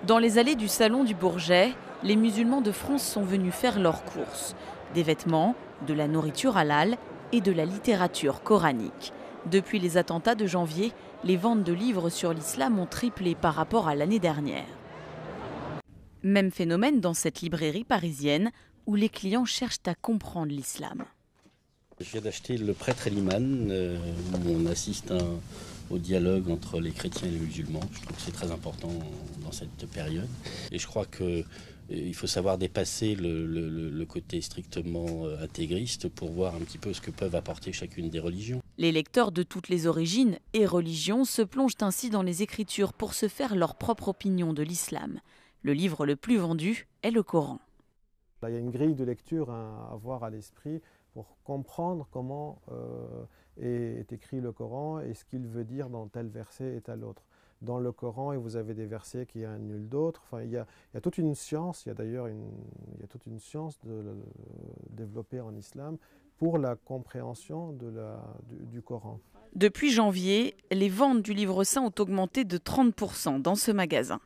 Dans les allées du Salon du Bourget, les musulmans de France sont venus faire leurs courses. Des vêtements, de la nourriture halal et de la littérature coranique. Depuis les attentats de janvier, les ventes de livres sur l'islam ont triplé par rapport à l'année dernière. Même phénomène dans cette librairie parisienne où les clients cherchent à comprendre l'islam. Je viens d'acheter Le Prêtre et l'Imam, où on assiste au dialogue entre les chrétiens et les musulmans. Je trouve que c'est très important dans cette période. Et je crois qu'il faut savoir dépasser le côté strictement intégriste pour voir un petit peu ce que peuvent apporter chacune des religions. Les lecteurs de toutes les origines et religions se plongent ainsi dans les Écritures pour se faire leur propre opinion de l'islam. Le livre le plus vendu est le Coran. Il y a une grille de lecture à avoir à l'esprit pour comprendre comment est écrit le Coran et ce qu'il veut dire dans tel verset et tel autre. Dans le Coran, vous avez des versets qui annulent d'autres. Enfin, il y a toute une science, il y a d'ailleurs toute une science développée en islam pour la compréhension du Coran. Depuis janvier, les ventes du livre saint ont augmenté de 30% dans ce magasin.